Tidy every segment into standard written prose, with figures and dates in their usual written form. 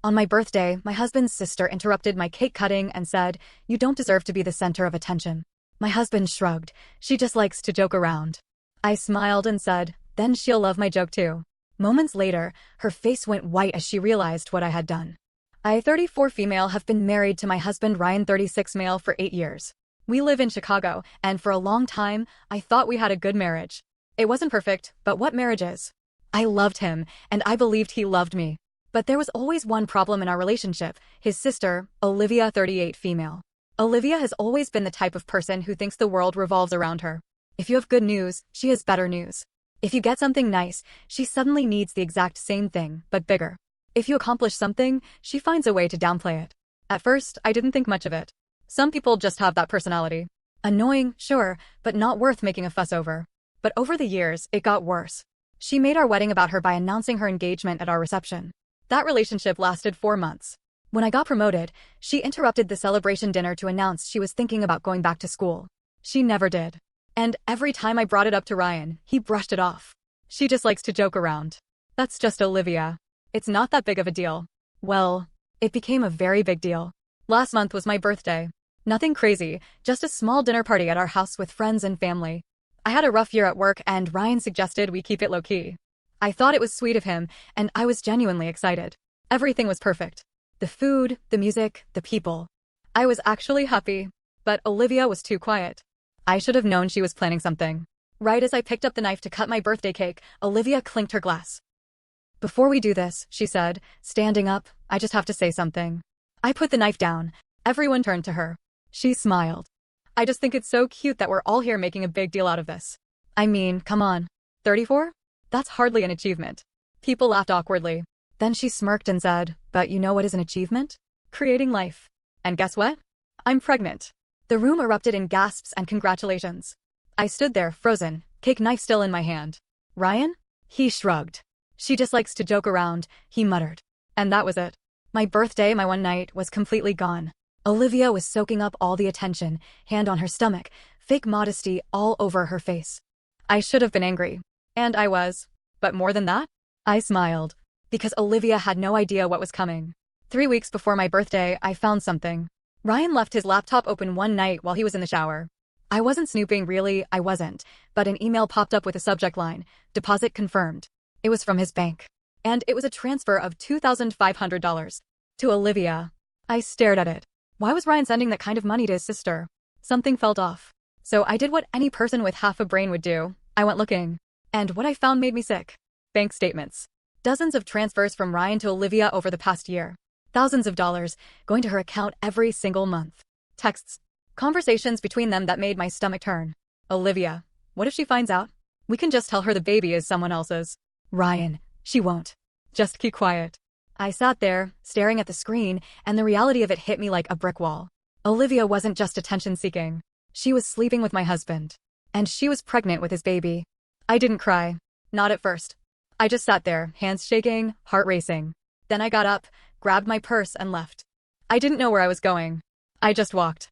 On my birthday, my husband's sister interrupted my cake cutting and said, "You don't deserve to be the center of attention." My husband shrugged. "She just likes to joke around." I smiled and said, "Then she'll love my joke too." Moments later, her face went white as she realized what I had done. I, 34 female, have been married to my husband Ryan, 36 male, for 8 years. We live in Chicago, and for a long time, I thought we had a good marriage. It wasn't perfect, but what marriage is? I loved him, and I believed he loved me. But there was always one problem in our relationship: his sister, Olivia, 38 female. Olivia has always been the type of person who thinks the world revolves around her. If you have good news, she has better news. If you get something nice, she suddenly needs the exact same thing, but bigger. If you accomplish something, she finds a way to downplay it. At first, I didn't think much of it. Some people just have that personality. Annoying, sure, but not worth making a fuss over. But over the years, it got worse. She made our wedding about her by announcing her engagement at our reception. That relationship lasted 4 months. When I got promoted, she interrupted the celebration dinner to announce she was thinking about going back to school. She never did. And every time I brought it up to Ryan, he brushed it off. "She just likes to joke around. That's just Olivia. It's not that big of a deal." Well, it became a very big deal. Last month was my birthday. Nothing crazy, just a small dinner party at our house with friends and family. I had a rough year at work, and Ryan suggested we keep it low-key. I thought it was sweet of him, and I was genuinely excited. Everything was perfect. The food, the music, the people. I was actually happy. But Olivia was too quiet. I should have known she was planning something. Right as I picked up the knife to cut my birthday cake, Olivia clinked her glass. "Before we do this," she said, standing up, "I just have to say something." I put the knife down. Everyone turned to her. She smiled. "I just think it's so cute that we're all here making a big deal out of this. I mean, come on. 34? That's hardly an achievement." People laughed awkwardly. Then she smirked and said, "But you know what is an achievement? Creating life. And guess what? I'm pregnant." The room erupted in gasps and congratulations. I stood there, frozen, cake knife still in my hand. "Ryan?" He shrugged. "She just likes to joke around," he muttered. And that was it. My birthday, my one night, was completely gone. Olivia was soaking up all the attention, hand on her stomach, fake modesty all over her face. I should have been angry. And I was. But more than that, I smiled. Because Olivia had no idea what was coming. 3 weeks before my birthday, I found something. Ryan left his laptop open one night while he was in the shower. I wasn't snooping, really, I wasn't, but an email popped up with a subject line: "Deposit confirmed." It was from his bank. And it was a transfer of $2,500 to Olivia. I stared at it. Why was Ryan sending that kind of money to his sister? Something felt off. So I did what any person with half a brain would do. I went looking. And what I found made me sick. Bank statements. Dozens of transfers from Ryan to Olivia over the past year. Thousands of dollars going to her account every single month. Texts. Conversations between them that made my stomach turn. Olivia. What if she finds out? We can just tell her the baby is someone else's. Ryan. She won't. Just keep quiet. I sat there, staring at the screen, and the reality of it hit me like a brick wall. Olivia wasn't just attention-seeking. She was sleeping with my husband. And she was pregnant with his baby. I didn't cry. Not at first. I just sat there, hands shaking, heart racing. Then I got up, grabbed my purse, and left. I didn't know where I was going. I just walked.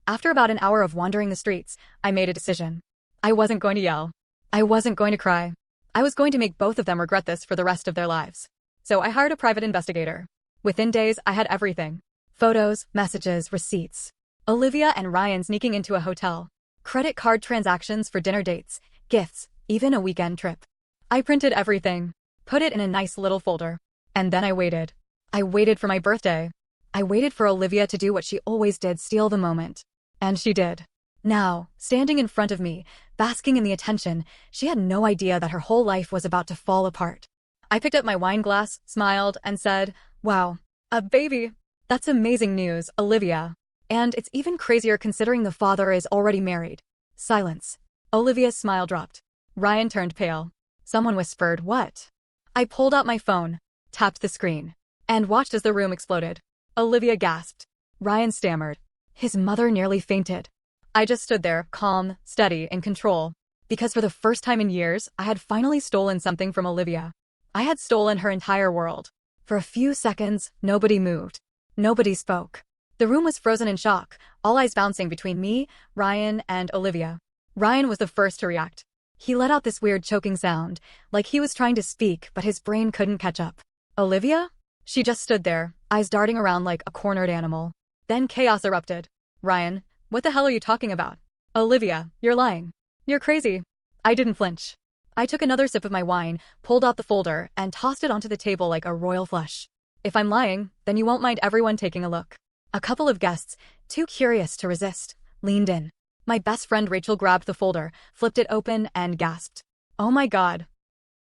After about an hour of wandering the streets, I made a decision. I wasn't going to yell. I wasn't going to cry. I was going to make both of them regret this for the rest of their lives. So I hired a private investigator. Within days, I had everything. Photos, messages, receipts. Olivia and Ryan sneaking into a hotel. Credit card transactions for dinner dates, gifts, even a weekend trip. I printed everything, put it in a nice little folder. And then I waited. I waited for my birthday. I waited for Olivia to do what she always did: steal the moment. And she did. Now, standing in front of me, basking in the attention, she had no idea that her whole life was about to fall apart. I picked up my wine glass, smiled, and said, "Wow, a baby. That's amazing news, Olivia. And it's even crazier considering the father is already married." Silence. Olivia's smile dropped. Ryan turned pale. Someone whispered, "What?" I pulled out my phone, tapped the screen, and watched as the room exploded. Olivia gasped. Ryan stammered. His mother nearly fainted. I just stood there, calm, steady, in control. Because for the first time in years, I had finally stolen something from Olivia. I had stolen her entire world. For a few seconds, nobody moved. Nobody spoke. The room was frozen in shock, all eyes bouncing between me, Ryan, and Olivia. Ryan was the first to react. He let out this weird choking sound, like he was trying to speak, but his brain couldn't catch up. "Olivia?" She just stood there, eyes darting around like a cornered animal. Then chaos erupted. Ryan, what the hell are you talking about? Olivia, you're lying. You're crazy. I didn't flinch. I took another sip of my wine, pulled out the folder, and tossed it onto the table like a royal flush. If I'm lying, then you won't mind everyone taking a look. A couple of guests, too curious to resist, leaned in. My best friend Rachel grabbed the folder, flipped it open, and gasped. Oh my God.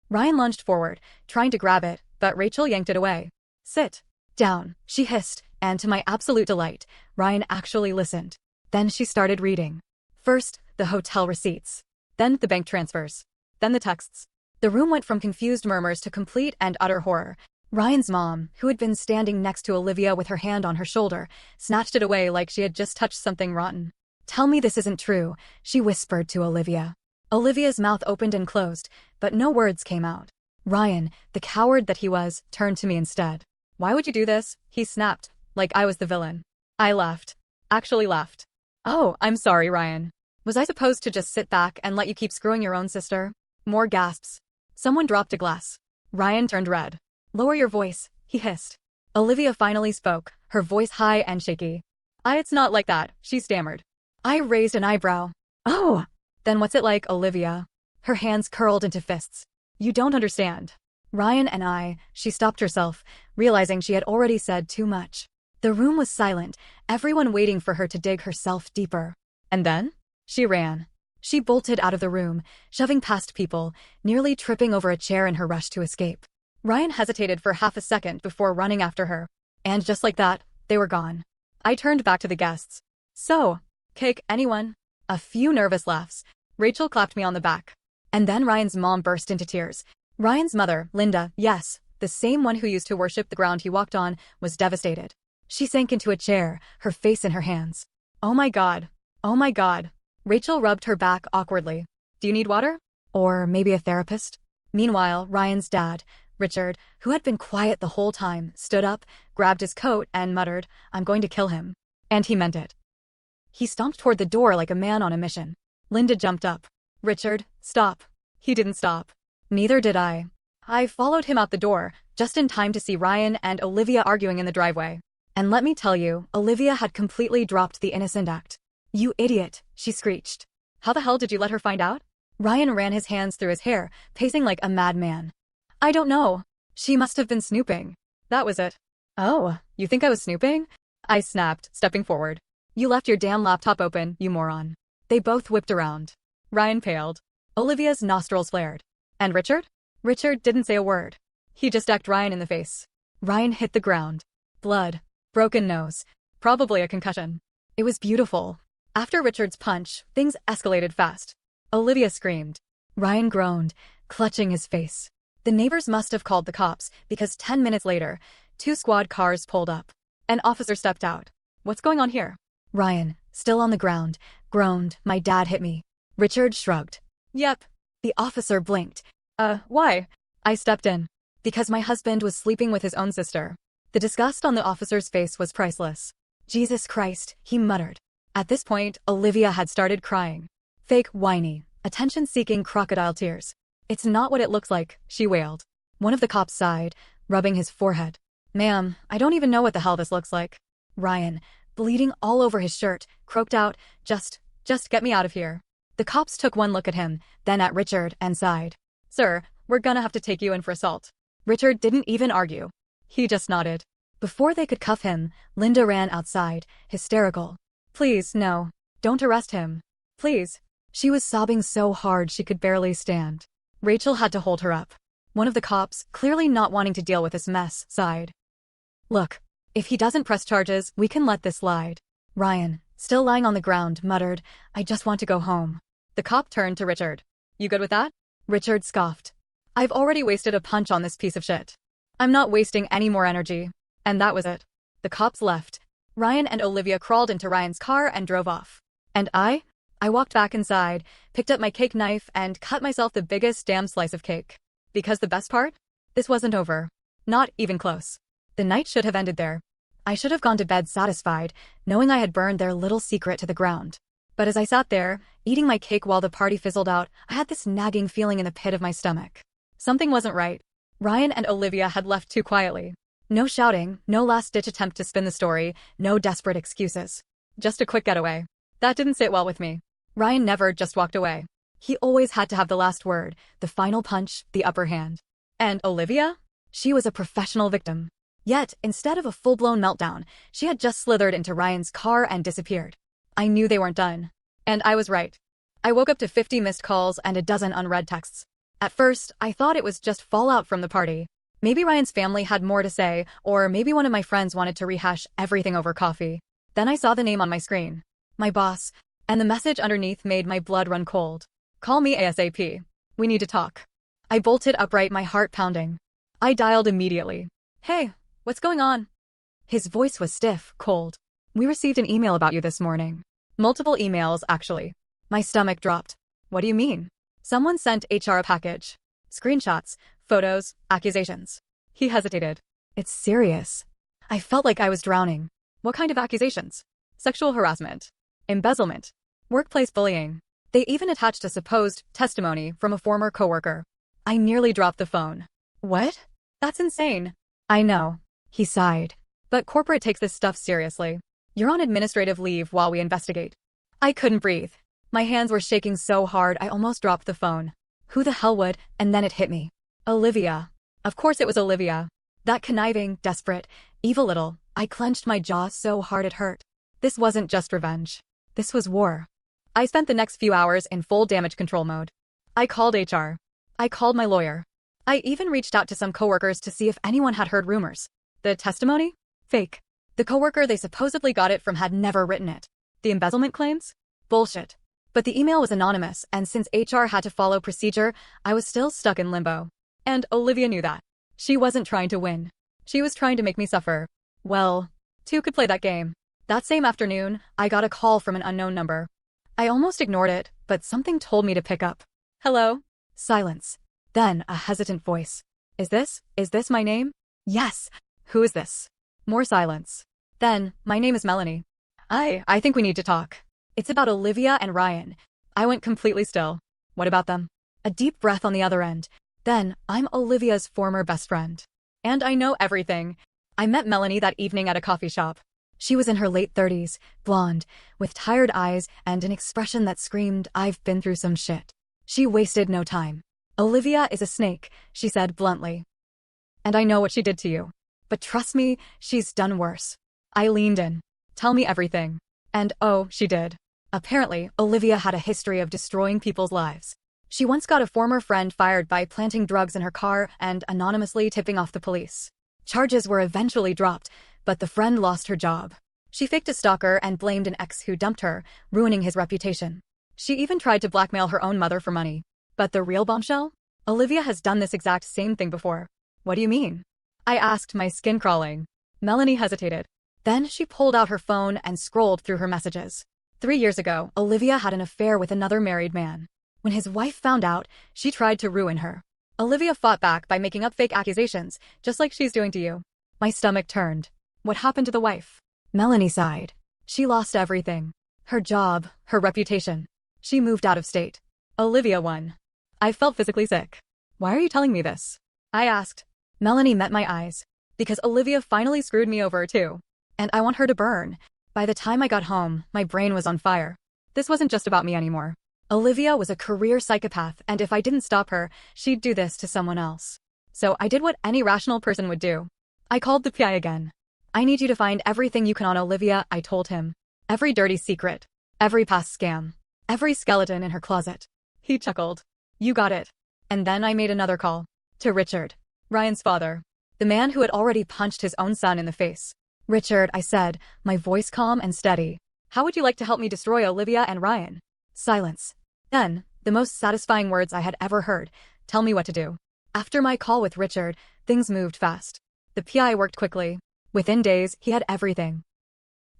Ryan lunged forward, trying to grab it, but Rachel yanked it away. Sit down, she hissed, and to my absolute delight, Ryan actually listened. Then she started reading. First, the hotel receipts. Then the bank transfers. Then the texts. The room went from confused murmurs to complete and utter horror. Ryan's mom, who had been standing next to Olivia with her hand on her shoulder, snatched it away like she had just touched something rotten. Tell me this isn't true, she whispered to Olivia. Olivia's mouth opened and closed, but no words came out. Ryan, the coward that he was, turned to me instead. Why would you do this? He snapped, like I was the villain. I laughed. Actually laughed. Oh, I'm sorry, Ryan. Was I supposed to just sit back and let you keep screwing your own sister? More gasps. Someone dropped a glass. Ryan turned red. Lower your voice, he hissed. Olivia finally spoke, her voice high and shaky. It's not like that, she stammered. I raised an eyebrow. Oh! Then what's it like, Olivia? Her hands curled into fists. You don't understand. Ryan and she stopped herself, realizing she had already said too much. The room was silent, everyone waiting for her to dig herself deeper. And then? She ran. She bolted out of the room, shoving past people, nearly tripping over a chair in her rush to escape. Ryan hesitated for half a second before running after her. And just like that, they were gone. I turned back to the guests. So, cake, anyone? A few nervous laughs. Rachel clapped me on the back. And then Ryan's mom burst into tears. Ryan's mother, Linda, yes, the same one who used to worship the ground he walked on, was devastated. She sank into a chair, her face in her hands. Oh my God. Oh my God. Rachel rubbed her back awkwardly. Do you need water? Or maybe a therapist? Meanwhile, Ryan's dad, Richard, who had been quiet the whole time, stood up, grabbed his coat, and muttered, I'm going to kill him. And he meant it. He stomped toward the door like a man on a mission. Linda jumped up. Richard, stop. He didn't stop. Neither did I. I followed him out the door, just in time to see Ryan and Olivia arguing in the driveway. And let me tell you, Olivia had completely dropped the innocent act. You idiot, she screeched. How the hell did you let her find out? Ryan ran his hands through his hair, pacing like a madman. I don't know. She must have been snooping. That was it. Oh, you think I was snooping? I snapped, stepping forward. You left your damn laptop open, you moron. They both whipped around. Ryan paled. Olivia's nostrils flared. And Richard? Richard didn't say a word. He just decked Ryan in the face. Ryan hit the ground. Blood. Broken nose. Probably a concussion. It was beautiful. After Richard's punch, things escalated fast. Olivia screamed. Ryan groaned, clutching his face. The neighbors must have called the cops, because 10 minutes later, 2 squad cars pulled up. An officer stepped out. What's going on here? Ryan, still on the ground, groaned, my dad hit me. Richard shrugged. Yep. The officer blinked. Why? I stepped in. Because my husband was sleeping with his own sister. The disgust on the officer's face was priceless. Jesus Christ, he muttered. At this point, Olivia had started crying. Fake, whiny, attention-seeking crocodile tears. It's not what it looks like, she wailed. One of the cops sighed, rubbing his forehead. Ma'am, I don't even know what the hell this looks like. Ryan, bleeding all over his shirt, croaked out, just get me out of here. The cops took one look at him, then at Richard, and sighed. Sir, we're gonna have to take you in for assault. Richard didn't even argue. He just nodded. Before they could cuff him, Linda ran outside, hysterical. Please, no. Don't arrest him. Please. She was sobbing so hard she could barely stand. Rachel had to hold her up. One of the cops, clearly not wanting to deal with this mess, sighed. Look, if he doesn't press charges, we can let this slide. Ryan, still lying on the ground, muttered, I just want to go home. The cop turned to Richard. You good with that? Richard scoffed. I've already wasted a punch on this piece of shit. I'm not wasting any more energy. And that was it. The cops left. Ryan and Olivia crawled into Ryan's car and drove off. And I walked back inside, picked up my cake knife, and cut myself the biggest damn slice of cake. Because the best part? This wasn't over. Not even close. The night should have ended there. I should have gone to bed satisfied, knowing I had burned their little secret to the ground. But as I sat there, eating my cake while the party fizzled out, I had this nagging feeling in the pit of my stomach. Something wasn't right. Ryan and Olivia had left too quietly. No shouting, no last-ditch attempt to spin the story, no desperate excuses. Just a quick getaway. That didn't sit well with me. Ryan never just walked away. He always had to have the last word, the final punch, the upper hand. And Olivia? She was a professional victim. Yet, instead of a full-blown meltdown, she had just slithered into Ryan's car and disappeared. I knew they weren't done. And I was right. I woke up to 50 missed calls and a dozen unread texts. At first, I thought it was just fallout from the party. Maybe Ryan's family had more to say, or maybe one of my friends wanted to rehash everything over coffee. Then I saw the name on my screen. My boss. And the message underneath made my blood run cold. Call me ASAP. We need to talk. I bolted upright, my heart pounding. I dialed immediately. Hey, what's going on? His voice was stiff, cold. We received an email about you this morning. Multiple emails, actually. My stomach dropped. What do you mean? Someone sent HR a package. Screenshots, photos, accusations. He hesitated. It's serious. I felt like I was drowning. What kind of accusations? Sexual harassment. Embezzlement. Workplace bullying. They even attached a supposed testimony from a former coworker. I nearly dropped the phone. What? That's insane. I know. He sighed. But corporate takes this stuff seriously. You're on administrative leave while we investigate. I couldn't breathe. My hands were shaking so hard I almost dropped the phone. Who the hell would? And then it hit me. Olivia. Of course it was Olivia. That conniving, desperate, evil little. I clenched my jaw so hard it hurt. This wasn't just revenge. This was war. I spent the next few hours in full damage control mode. I called HR. I called my lawyer. I even reached out to some coworkers to see if anyone had heard rumors. The testimony? Fake. The coworker they supposedly got it from had never written it. The embezzlement claims? Bullshit. But the email was anonymous, and since HR had to follow procedure, I was still stuck in limbo. And Olivia knew that. She wasn't trying to win. She was trying to make me suffer. Well, two could play that game. That same afternoon, I got a call from an unknown number. I almost ignored it, but something told me to pick up. Hello? Silence. Then a hesitant voice. Is this my name? Yes. Who is this? More silence. Then, my name is Melanie. I think we need to talk. It's about Olivia and Ryan. I went completely still. What about them? A deep breath on the other end. Then, I'm Olivia's former best friend. And I know everything. I met Melanie that evening at a coffee shop. She was in her late 30s, blonde, with tired eyes and an expression that screamed, I've been through some shit. She wasted no time. Olivia is a snake, she said bluntly. And I know what she did to you. But trust me, she's done worse. I leaned in. Tell me everything. And oh, she did. Apparently, Olivia had a history of destroying people's lives. She once got a former friend fired by planting drugs in her car and anonymously tipping off the police. Charges were eventually dropped, but the friend lost her job. She faked a stalker and blamed an ex who dumped her, ruining his reputation. She even tried to blackmail her own mother for money. But the real bombshell? Olivia has done this exact same thing before. What do you mean? I asked, my skin crawling. Melanie hesitated. Then she pulled out her phone and scrolled through her messages. 3 years ago, Olivia had an affair with another married man. When his wife found out, she tried to ruin her. Olivia fought back by making up fake accusations, just like she's doing to you. My stomach turned. What happened to the wife? Melanie sighed. She lost everything. Her job, her reputation. She moved out of state. Olivia won. I felt physically sick. Why are you telling me this? I asked. Melanie met my eyes. Because Olivia finally screwed me over too. And I want her to burn. By the time I got home, my brain was on fire. This wasn't just about me anymore. Olivia was a career psychopath, and if I didn't stop her, she'd do this to someone else. So I did what any rational person would do. I called the PI again. I need you to find everything you can on Olivia, I told him. Every dirty secret. Every past scam. Every skeleton in her closet. He chuckled. You got it. And then I made another call. To Richard. Ryan's father. The man who had already punched his own son in the face. Richard, I said, my voice calm and steady. How would you like to help me destroy Olivia and Ryan? Silence. Then, the most satisfying words I had ever heard. Tell me what to do. After my call with Richard, things moved fast. The PI worked quickly. Within days, he had everything.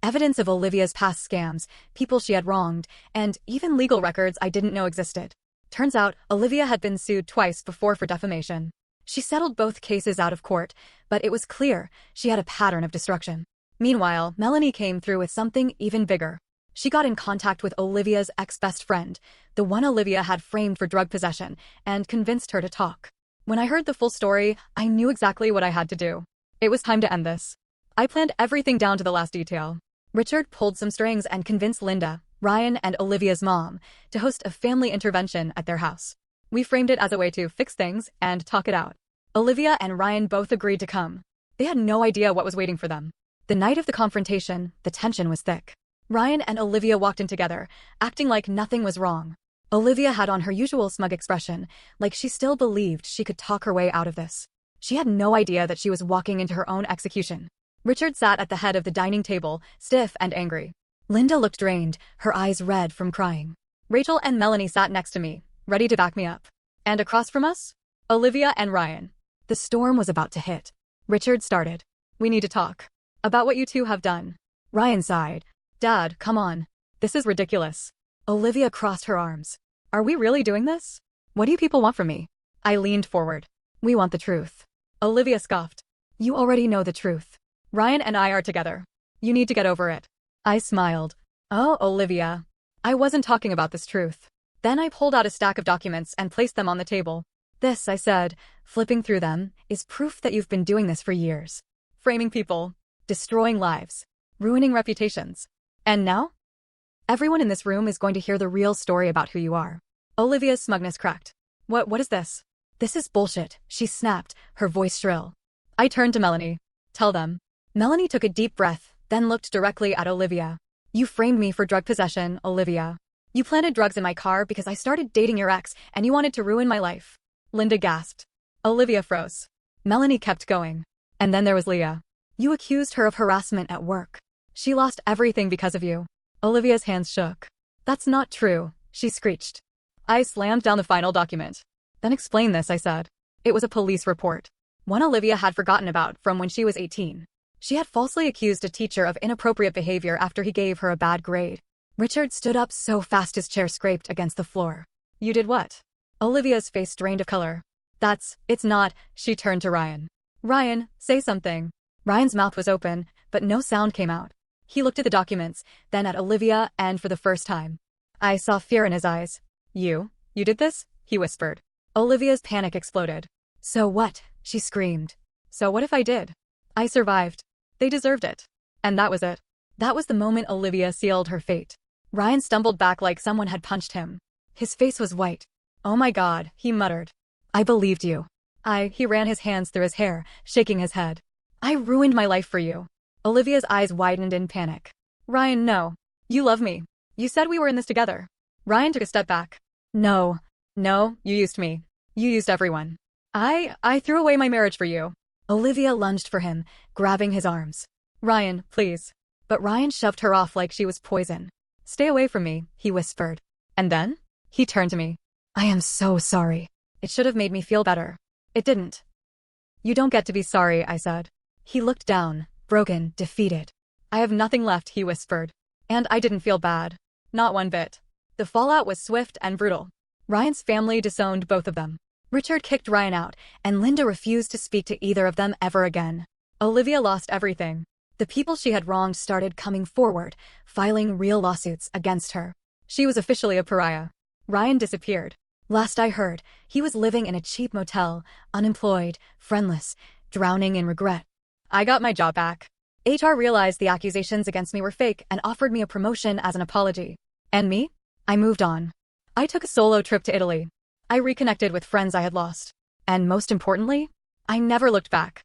Evidence of Olivia's past scams, people she had wronged, and even legal records I didn't know existed. Turns out, Olivia had been sued twice before for defamation. She settled both cases out of court, but it was clear she had a pattern of destruction. Meanwhile, Melanie came through with something even bigger. She got in contact with Olivia's ex-best friend, the one Olivia had framed for drug possession, and convinced her to talk. When I heard the full story, I knew exactly what I had to do. It was time to end this. I planned everything down to the last detail. Richard pulled some strings and convinced Linda, Ryan, and Olivia's mom to host a family intervention at their house. We framed it as a way to fix things and talk it out. Olivia and Ryan both agreed to come. They had no idea what was waiting for them. The night of the confrontation, the tension was thick. Ryan and Olivia walked in together, acting like nothing was wrong. Olivia had on her usual smug expression, like she still believed she could talk her way out of this. She had no idea that she was walking into her own execution. Richard sat at the head of the dining table, stiff and angry. Linda looked drained, her eyes red from crying. Rachel and Melanie sat next to me, ready to back me up. And across from us? Olivia and Ryan. The storm was about to hit. Richard started. We need to talk. About what you two have done. Ryan sighed. Dad, come on. This is ridiculous. Olivia crossed her arms. Are we really doing this? What do you people want from me? I leaned forward. We want the truth. Olivia scoffed. You already know the truth. Ryan and I are together. You need to get over it. I smiled. Oh, Olivia. I wasn't talking about this truth. Then I pulled out a stack of documents and placed them on the table. This, I said, flipping through them, is proof that you've been doing this for years. Framing people. Destroying lives. Ruining reputations. And now? Everyone in this room is going to hear the real story about who you are. Olivia's smugness cracked. What is this? This is bullshit, she snapped, her voice shrill. I turned to Melanie. Tell them. Melanie took a deep breath, then looked directly at Olivia. You framed me for drug possession, Olivia. You planted drugs in my car because I started dating your ex and you wanted to ruin my life. Linda gasped. Olivia froze. Melanie kept going. And then there was Leah. You accused her of harassment at work. She lost everything because of you. Olivia's hands shook. That's not true, she screeched. I slammed down the final document. Then explain this, I said. It was a police report. One Olivia had forgotten about from when she was 18. She had falsely accused a teacher of inappropriate behavior after he gave her a bad grade. Richard stood up so fast his chair scraped against the floor. You did what? Olivia's face drained of color. It's not, she turned to Ryan. Ryan, say something. Ryan's mouth was open, but no sound came out. He looked at the documents, then at Olivia, and for the first time. I saw fear in his eyes. You did this? He whispered. Olivia's panic exploded. So what? She screamed. So what if I did? I survived. They deserved it. And that was it. That was the moment Olivia sealed her fate. Ryan stumbled back like someone had punched him. His face was white. Oh my God, he muttered. I believed you. He ran his hands through his hair, shaking his head. I ruined my life for you. Olivia's eyes widened in panic. Ryan, no. You love me. You said we were in this together. Ryan took a step back. No, you used me. You used everyone. I threw away my marriage for you. Olivia lunged for him, grabbing his arms. Ryan, please. But Ryan shoved her off like she was poison. Stay away from me, he whispered. And then? He turned to me. I am so sorry. It should have made me feel better. It didn't. You don't get to be sorry, I said. He looked down, broken, defeated. I have nothing left, he whispered. And I didn't feel bad. Not one bit. The fallout was swift and brutal. Ryan's family disowned both of them. Richard kicked Ryan out, and Linda refused to speak to either of them ever again. Olivia lost everything. The people she had wronged started coming forward, filing real lawsuits against her. She was officially a pariah. Ryan disappeared. Last I heard, he was living in a cheap motel, unemployed, friendless, drowning in regret. I got my job back. HR realized the accusations against me were fake and offered me a promotion as an apology. And me? I moved on. I took a solo trip to Italy. I reconnected with friends I had lost. And most importantly, I never looked back.